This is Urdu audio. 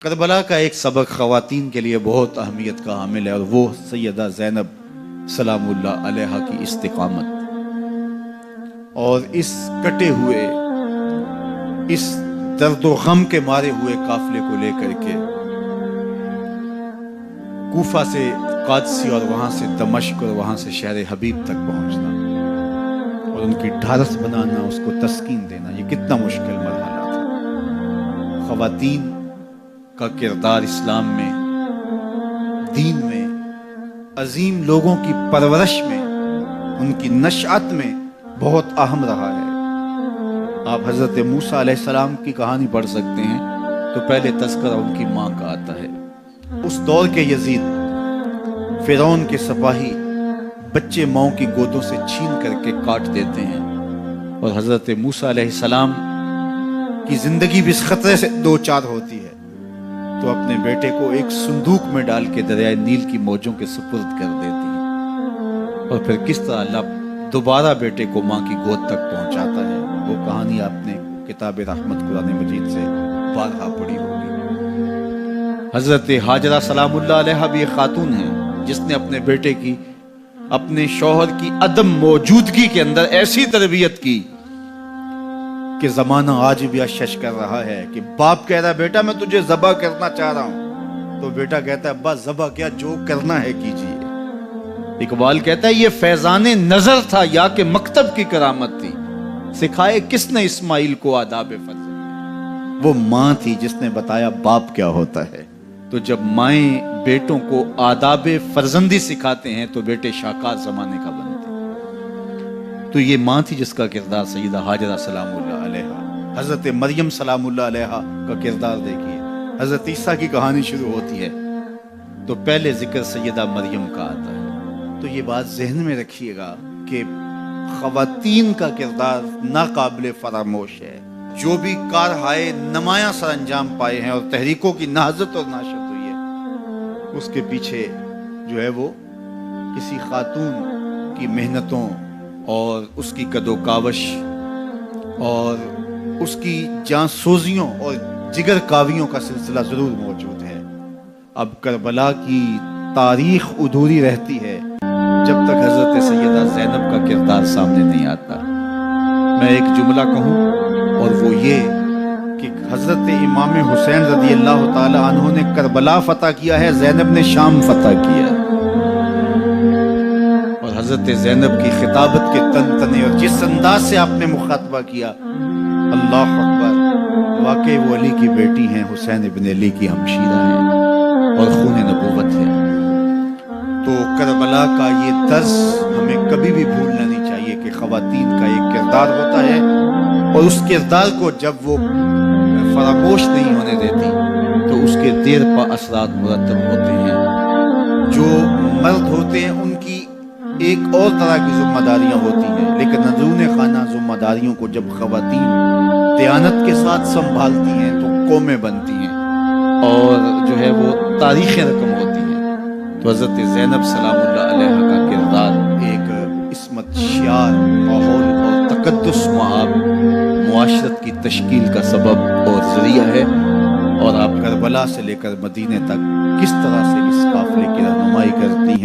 کربلا کا ایک سبق خواتین کے لیے بہت اہمیت کا حامل ہے، اور وہ سیدہ زینب سلام اللہ علیہا کی استقامت اور اس کٹے ہوئے، اس درد و غم کے مارے ہوئے قافلے کو لے کر کے کوفہ سے قادسی اور وہاں سے دمشق اور وہاں سے شہر حبیب تک پہنچنا اور ان کی ڈھارس بنانا، اس کو تسکین دینا، یہ کتنا مشکل مرحلہ تھا۔ خواتین کا کردار اسلام میں، دین میں، عظیم لوگوں کی پرورش میں، ان کی نشأت میں بہت اہم رہا ہے۔ آپ حضرت موسیٰ علیہ السلام کی کہانی پڑھ سکتے ہیں تو پہلے تذکرہ ان کی ماں کا آتا ہے۔ اس دور کے یزید، فرعون کے سپاہی بچے ماؤں کی گودوں سے چھین کر کے کاٹ دیتے ہیں، اور حضرت موسیٰ علیہ السلام کی زندگی بھی اس خطرے سے دو چار ہوتی ہے، تو اپنے بیٹے کو ایک صندوق میں ڈال کے دریائے نیل کی موجوں کے سپرد کر دیتی ہیں، اور پھر کس طرح اللہ دوبارہ بیٹے کو ماں کی گود تک پہنچاتا ہے، وہ کہانی آپ نے کتاب رحمت قرآن مجید سے بارہا پڑھی ہوگی۔ حضرت ہاجرہ سلام اللہ علیہا بھی ایک خاتون ہیں جس نے اپنے بیٹے کی، اپنے شوہر کی عدم موجودگی کے اندر ایسی تربیت کی کہ زمانہ آج بھی اشش کر رہا ہے کہ باپ کہہ رہا ہے بیٹا میں تجھے ذبح کرنا چاہ رہا ہوں، تو بیٹا کہتا ہے ابا ذبح کیا، جو کرنا ہے کیجیے۔ اقبال کہتا ہے یہ فیضان نظر تھا یا کہ مکتب کی کرامت تھی، سکھائے کس نے اسماعیل کو آداب فرزند۔ وہ ماں تھی جس نے بتایا باپ کیا ہوتا ہے۔ تو جب مائیں بیٹوں کو آداب فرزندی سکھاتے ہیں تو بیٹے شاکار زمانے کا بنتے ہیں۔ تو یہ ماں تھی جس کا کردار سیدہ ہاجرہ سلام اللہ علیہا، حضرت مریم سلام اللہ علیہا کا کردار دیکھیے۔ حضرت عیسیٰ کی کہانی شروع ہوتی ہے تو پہلے ذکر سیدہ مریم کا آتا ہے۔ تو یہ بات ذہن میں رکھیے گا کہ خواتین کا کردار ناقابل فراموش ہے۔ جو بھی کارہائے نمایاں سر انجام پائے ہیں اور تحریکوں کی نہضت اور ناشت ہوئی ہے، اس کے پیچھے جو ہے وہ کسی خاتون کی محنتوں اور اس کی کد و کاوش اور اس کی جانسوزیوں اور جگر کاویوں کا سلسلہ ضرور موجود ہے۔ اب کربلا کی تاریخ ادھوری رہتی ہے جب تک حضرت سیدہ زینب کا کردار سامنے نہیں آتا۔ میں ایک جملہ کہوں اور وہ یہ کہ حضرت امام حسین رضی اللہ تعالی عنہ نے کربلا فتح کیا ہے، زینب نے شام فتح کیا ہے، اور حضرت زینب کی خطابت کے تن تنے اور جس انداز سے آپ نے مخاطبہ کیا، اللہ اکبر، واقعی وہ علی کی بیٹی ہیں، حسین ابن علی کی ہمشیرہ ہیں اور خون نبوت ہے۔ تو کربلا کا یہ درس ہمیں کبھی بھی بھولنا نہیں چاہیے کہ خواتین کا ایک کردار ہوتا ہے، اور اس کردار کو جب وہ فراموش نہیں ہونے دیتی تو اس کے دیر پا اثرات مرتب ہوتے ہیں۔ جو مرد ہوتے ہیں ان کی ایک اور طرح کی ذمہ داریاں ہوتی ہیں، لیکن اندرون خانہ ذمہ داریوں کو جب خواتین دیانت کے ساتھ سنبھالتی ہیں تو قومیں بنتی ہیں اور جو ہے وہ تاریخ رقم ہوتی ہیں۔ تو حضرت زینب سلام اللہ علیہ کا کردار ایک عصمت شیار ماحول اور تقدس معاب معاشرت کی تشکیل کا سبب اور ذریعہ ہے، اور آپ کربلا سے لے کر مدینے تک کس طرح سے اس قافلے کی رہنمائی کرتی ہیں۔